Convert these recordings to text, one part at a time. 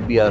FBR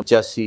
85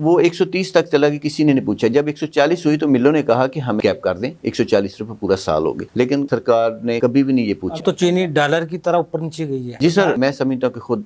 وہ 130 تک چلا گیا، کسی نے نہیں پوچھا۔ جب 140 ہوئی تو ملوں نے کہا کہ ہم کیپ کر دیں، 140 روپے پورا سال ہو گئے، لیکن سرکار نے کبھی بھی نہیں یہ پوچھا۔ اب تو چینی ڈالر کی طرح اوپر نیچے گئی ہے۔ جی سر، میں سمجھتا ہوں کہ خود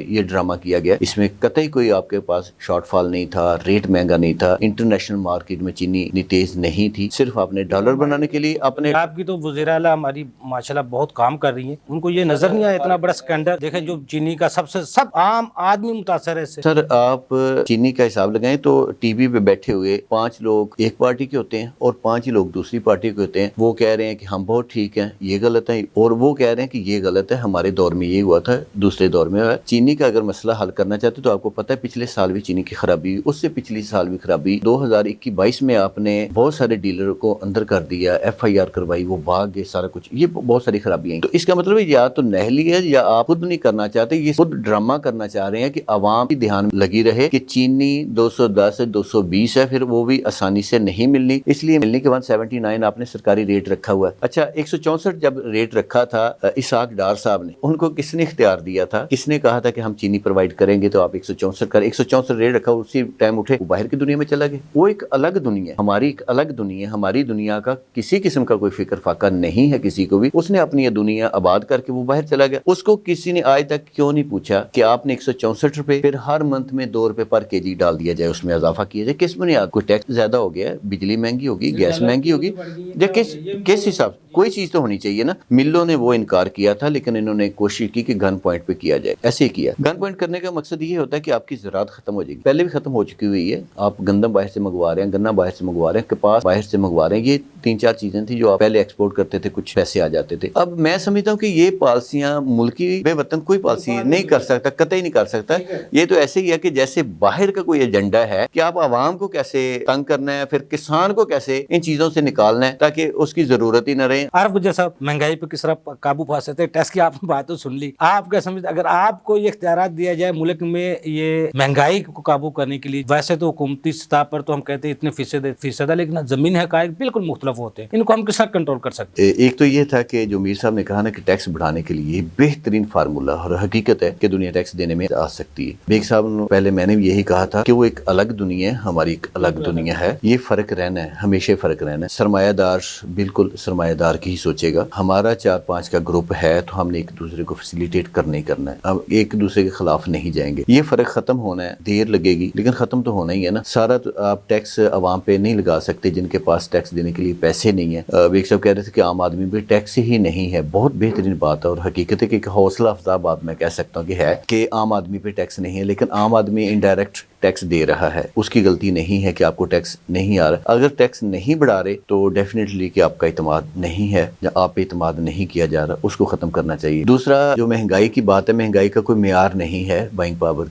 یہ ڈرامہ کیا گیا، اس میں قطعی کوئی آپ کے پاس شارٹ فال نہیں تھا، ریٹ مہنگا نہیں تھا، انٹرنیشنل مارکیٹ میں چینی اتنی تیز نہیں تھی، صرف آپ نے ڈالر بنانے کے لیے اپنے۔ آپ کی تو وزیر اعلیٰ ہماری ماشاءاللہ بہت کام کر رہی ہیں، ان کو یہ نظر نہیں آیا اتنا بڑا سکینڈل، دیکھیں جو چینی کا سب عام آدمی متاثر ہے اس سے۔ سر آپ چینی کا حساب لگائیں تو ٹی وی پہ بیٹھے ہوئے 5 لوگ ایک پارٹی کے ہوتے ہیں اور 5 ہی لوگ دوسری پارٹی کے ہوتے ہیں، وہ کہہ رہے ہیں کہ ہم بہت ٹھیک ہیں، یہ غلط ہے، اور وہ کہہ رہے ہیں کہ یہ غلط ہے، ہمارے دور میں یہ ہوا تھا، دوسرے دور میں ہوا ہے۔ چینی کا اگر مسئلہ حل کرنا چاہتے تو آپ کو پتہ ہے پچھلے سال بھی چینی کی خرابی ہوئی، اس سے پچھلی سال بھی خرابی، 2021-22 میں آپ نے بہت سارے ڈیلر کو اندر کر دیا، FIR کروائی، وہ بھاگ گئے، سارا کچھ، یہ بہت ساری خرابیاں ہیں۔ تو اس کا مطلب ہے یا تو نہلی ہے یا آپ خود نہیں کرنا چاہتے، یہ خود ڈرامہ کرنا چاہ رہے ہیں کہ عوام کی دھیان لگی رہے کہ چینی 210 220 ہے، پھر وہ بھی آسانی سے نہیں ملنی، اس لیے ملنے کے بعد 79 آپ نے سرکاری ریٹ رکھا ہوا ہے۔ اچھا 164 جب ریٹ رکھا تھا اسحاق ڈار صاحب نے، ان کو کس نے اختیار دیا تھا، کس نے کہا تھا کہ ہم چینی پرووائڈ کریں گے تو آپ 164 کر 164 ریٹ رکھا، اسی ٹائم اٹھے وہ باہر کی دنیا میں چلا گیا۔ وہ ایک الگ دنیا ہے، ہماری ایک الگ دنیا ہے، ہماری دنیا کا کسی قسم کا کوئی فکر فاقہ نہیں ہے کسی کو بھی، اس نے اپنی یہ دنیا آباد کر کے وہ باہر چلا گیا۔ اس کو کسی نے آج تک کیوں نہیں پوچھا کہ آپ نے 164 روپے پھر ہر منتھ میں 2 روپے پر کے جی ڈال دیا جائے، اس میں اضافہ کیا جائے، کس بنیاد؟ کوئی ٹیکس زیادہ ہو گیا ہے، بجلی مہنگی ہوگی، گیس مہنگی ہوگی، یا کس حساب سے؟ کوئی چیز تو ہونی چاہیے نا۔ ملوں نے وہ انکار کیا تھا، لیکن انہوں نے کوشش کی کہ گن پوائنٹ پہ کیا جائے، ایسے ہی کیا۔ گن پوائنٹ کرنے کا مقصد یہ ہوتا ہے کہ آپ کی زراعت ختم ہو جائے گی، پہلے بھی ختم ہو چکی ہوئی ہے، آپ گندم باہر سے منگوا رہے ہیں، گنا باہر سے منگوا رہے ہیں، کپاس باہر سے منگوا رہے ہیں، یہ 3-4 چیزیں تھیں جو آپ پہلے ایکسپورٹ کرتے تھے، کچھ پیسے آ جاتے تھے۔ اب میں سمجھتا ہوں کہ یہ پالیسیاں ملکی بے وطن کوئی پالیسی نہیں کر سکتا، قطعی نہیں کر سکتا۔ یہ تو ایسے ہی ہے کہ جیسے باہر کا کوئی ایجنڈا ہے کہ آپ عوام کو کیسے تنگ کرنا ہے، پھر کسان کو کیسے ان چیزوں سے نکالنا ہے تاکہ اس کی ضرورت ہی نہ رہے۔ عارف گجر صاحب، مہنگائی پہ کس طرح قابو پا سکتے ہیں، ٹیکس کی آپ نے بات تو سن لی، آپ کیا سمجھتے اگر آپ کو یہ اختیارات دیا جائے ملک میں یہ مہنگائی کو قابو کرنے کے لیے؟ ویسے تو حکومتی سطح پر تو ہم کہتے ہیں اتنے فیصد ہے، لیکن زمین حقائق بالکل مختلف ہوتے ہیں، ان کو ہم کس طرح کنٹرول کر سکتے ہیں؟ ایک تو یہ تھا کہ جو میر صاحب نے کہا نا کہ ٹیکس بڑھانے کے لیے بہترین فارمولہ اور حقیقت ہے کہ دنیا ٹیکس دینے میں آ سکتی ہے۔ بیگ صاحب نے پہلے میں نے بھی یہی کہا تھا کہ وہ ایک الگ دنیا ہے، ہماری ایک الگ دنیا ہے، یہ فرق رہنا ہے، ہمیشہ فرق رہنا ہے۔ سرمایہ دار بالکل سرمایہ دار کی ہی سوچے گا، ہمارا 4-5 کا گروپ ہے تو ہم نے ایک دوسرے کو فیسیلیٹیٹ کرنا ہی کرنا ہے، اب ایک دوسرے کے خلاف نہیں جائیں گے۔ یہ فرق ختم ہونا ہے، دیر لگے گی لیکن ختم تو ہونا ہی ہے نا۔ سارا تو آپ ٹیکس عوام پہ نہیں لگا سکتے جن کے پاس ٹیکس دینے کے لیے پیسے نہیں ہیں۔ بیگ صاحب کہہ رہے تھے کہ عام آدمی پہ ٹیکس ہی نہیں ہے، بہت بہترین بات ہے، اور حقیقت ہے کہ ایک حوصلہ افزا بات میں کہہ سکتا ہوں کہ ہے کہ عام آدمی پہ ٹیکس نہیں ہے، لیکن عام آدمی انڈائریکٹ ٹیکس دے رہا ہے، اس کی غلطی نہیں ہے کہ آپ کو ٹیکس نہیں آ رہا۔ اگر ٹیکس نہیں بڑھا رہے تو ڈیفینیٹلی کہ آپ کا اعتماد نہیں ہے یا آپ پہ اعتماد نہیں کیا جا رہا، اس کو ختم کرنا چاہیے۔ دوسرا جو مہنگائی کی بات ہے، مہنگائی کا کوئی معیار نہیں ہے، بائنگ پاور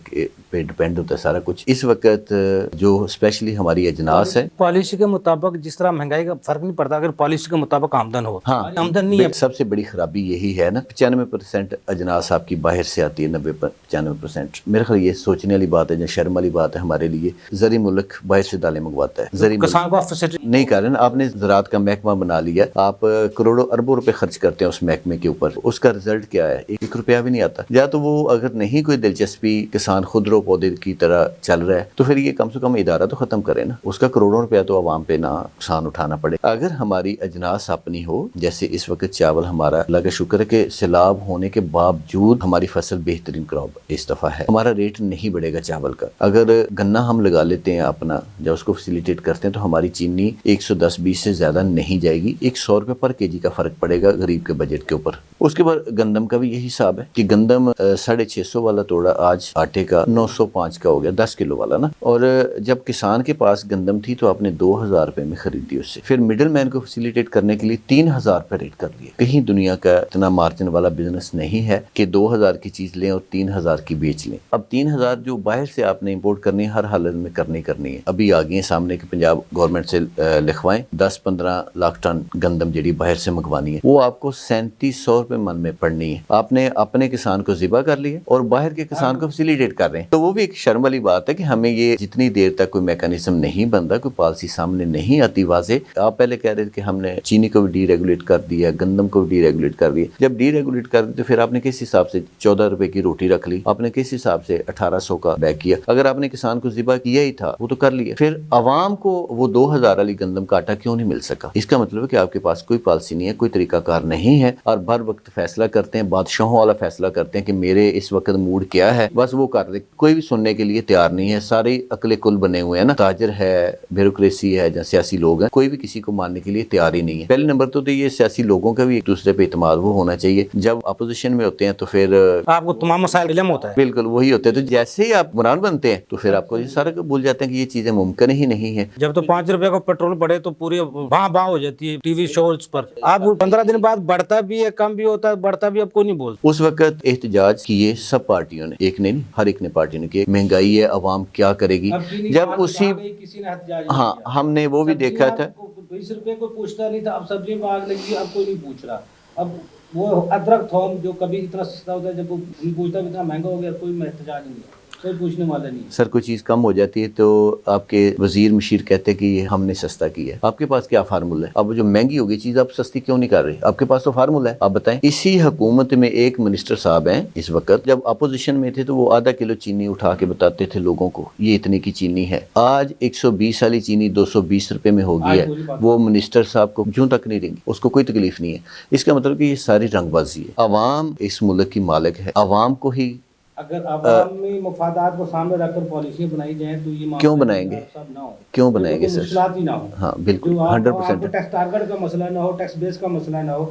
پہ ڈیپینڈ ہوتا ہے سارا کچھ۔ اس وقت جو اسپیشلی ہماری اجناس ہے، پالیسی کے مطابق جس طرح مہنگائی کا فرق نہیں پڑتا اگر پالیسی کے مطابق آمدن ہو، ہاں آمدن نہیں ہے۔ سب سے بڑی خرابی یہی ہے نا، 95% اجناس آپ کی باہر سے آتی ہے، 95%۔ میرے خیال یہ سوچنے والی بات ہے یا شرم والی بات ہے ہمارے لیے۔ زرعی ملک باہر سے دالیں منگواتا ہے، زرعی ملک کسان کو فیسلٹی نہیں کر رہے نا، آپ نے زراعت کا محکمہ بنا لیا، آپ کروڑوں اربوں روپے خرچ کرتے ہیں اس محکمے کے اوپر، اس کا رزلٹ کیا ہے؟ 1 روپیہ بھی نہیں آتا۔ یا تو وہ اگر نہیں کوئی دلچسپی کسان خودرو پودے کی طرح چل رہا ہے تو پھر یہ کم سے کم ادارہ تو ختم کرے نا، اس کا کروڑوں روپیہ تو عوام پہ نہ نقصان اٹھانا پڑے۔ اگر ہماری اجناس اپنی ہو، جیسے اس وقت چاول ہمارا اللہ کا شکر ہے کہ سیلاب ہونے کے باوجود ہماری فصل بہترین کراپ اس دفعہ ہے، ہمارا ریٹ نہیں بڑھے گا چاول کا۔ اگر گنا ہم لگا لیتے ہیں اپنا، جب اس کو فیسیلیٹیٹ کرتے ہیں تو ہماری چینی 110-20 سے زیادہ نہیں جائے گی، 100 روپے پر کے جی کا فرق پڑے گا غریب کے بجٹ کے اوپر۔ اس کے بعد گندم کا بھی یہی حساب ہے کہ گندم 650 والا توڑا آج آٹے کا 905 کا ہو گیا، 10 کلو والا نا۔ اور جب کسان کے پاس گندم تھی تو آپ نے 2000 روپے میں خریدی اس سے، پھر مڈل مین کو فیسیلیٹیٹ کرنے کے لیے 3000 روپے ریٹ کر لیا۔ کہیں دنیا کا اتنا مارجن والا بزنس نہیں ہے کہ 2000 کی چیز لیں اور 3000 کی بیچ لیں۔ اب 3000 جو باہر سے آپ نے امپورٹ سپورٹ کرنی ہے، ہر حالت میں کرنی ہے. ابھی آ گئی ہیں سامنے کہ پنجاب گورنمنٹ سے لکھوائیں 10-15 لاکھ ٹن گندم جڑی باہر سے منگوانی ہے، وہ آپ کو 3700 روپے من میں پڑنی ہے. آپ نے اپنے کسان کو ذبح کر لیا اور باہر کے کسان کو فیسیلیٹیٹ کر رہے ہیں. تو وہ بھی ایک شرم والی بات ہے کہ ہمیں یہ جتنی دیر تک کوئی میکانزم نہیں بنتا، کوئی پالیسی سامنے نہیں آتی واضح. آپ پہلے کہہ رہے تھے کہ ہم نے چینی کو بھی ڈی ریگولیٹ کر دیا، گندم کو بھی ڈی ریگولیٹ کر دیا. جب ڈی ریگولیٹ کر دیا تو پھر آپ نے کس حساب سے 14 روپے کی روٹی رکھ لی، آپ نے کس حساب سے 1800 کا بیگ کیا. اگر آپ نے کسان کو ذبح کیا ہی تھا وہ تو کر لیا، پھر عوام کو وہ 2000 والی گندم کا آٹا کیوں نہیں مل سکا؟ اس کا مطلب ہے کہ آپ کے پاس کوئی پالیسی نہیں ہے، کوئی طریقہ کار نہیں ہے، اور بر وقت فیصلہ کرتے ہیں، بادشاہوں والا فیصلہ کرتے ہیں کہ میرے اس وقت موڈ کیا ہے، بس وہ کر دے. کوئی بھی سننے کے لیے تیار نہیں ہے. سارے عقل کل بنے ہوئے ہیں نا، تاجر ہے، بیوروکریسی ہے، یا سیاسی لوگ ہیں، کوئی بھی کسی کو ماننے کے لیے تیار ہی نہیں ہے. پہلے نمبر تو یہ سیاسی لوگوں کا بھی ایک دوسرے پہ اعتماد وہ ہونا چاہیے. جب اپوزیشن میں ہوتے ہیں تو پھر آپ کو تمام مسائل علم ہوتا ہے. بالکل وہی ہوتے ہیں، تو جیسے ہی آپ عمران بنتے ہیں تو پھر آپ کو یہ سارا بھول جاتے ہیں کہ یہ چیزیں ممکن ہی نہیں ہے. جب تو 5 روپے کا پیٹرول بڑھے تو پوری باں ہو جاتی ہے ٹی وی شوز پر. اب 15 دن بعد بڑھتا بھی ہے، کم بھی ہوتا ہے، بڑھتا بھی اب کوئی نہیں بولتا. اس وقت احتجاج کیے سب پارٹیوں نے، ایک نے نہیں، ہر ایک نے پارٹی نے کیے. مہنگائی ہے، عوام کیا کرے گی. جب اسی کسی نے احتجاج ہاں ہم نے وہ بھی دیکھا تھا. 20 روپے کوئی پوچھتا نہیں تھا، اب سبزی میں آگ لگی، اب کوئی نہیں پوچھ رہا. اب وہ ادرک تھوم جو کبھی اتنا سستا ہوتا ہے، جب وہ پوچھتا اتنا مہنگا ہو گیا، کوئی احتجاج نہیں ہے، کوئی پوچھنے والا نہیں. سر کوئی چیز کم ہو جاتی ہے تو آپ کے وزیر مشیر کہتے ہیں کہ یہ ہم نے سستا کیا ہے. آپ کے پاس کیا فارمولہ ہے؟ اب جو مہنگی ہو گئی چیز آپ سستی کیوں نہیں کر رہے؟ آپ کے پاس تو فارمولہ ہے، آپ بتائیں. اسی حکومت میں ایک منسٹر صاحب ہیں اس وقت، جب اپوزیشن میں تھے تو وہ آدھا کلو چینی اٹھا کے بتاتے تھے لوگوں کو یہ اتنے کی چینی ہے. آج 120 والی چینی 220 روپے میں ہو گئی ہے. وہ منسٹر صاحب کو جوں تک نہیں دیں گے، اس کو کوئی تکلیف نہیں ہے. اس کا مطلب کہ یہ ساری رنگ بازی ہے. عوام اس ملک کی مالک ہے، عوام کو ہی اگر عوامی مفادات کو سامنے رکھ کر پالیسیاں بنائی جائیں تو یہ کیوں بنائیں گے؟ سب نہ ہو، کیوں بنائیں گے سر؟ مشکلات ہی نہ ہو. ہاں بالکل 100%. ٹیکس ٹارگٹ کا مسئلہ نہ ہو، ٹیکس بیس کا مسئلہ نہ ہو.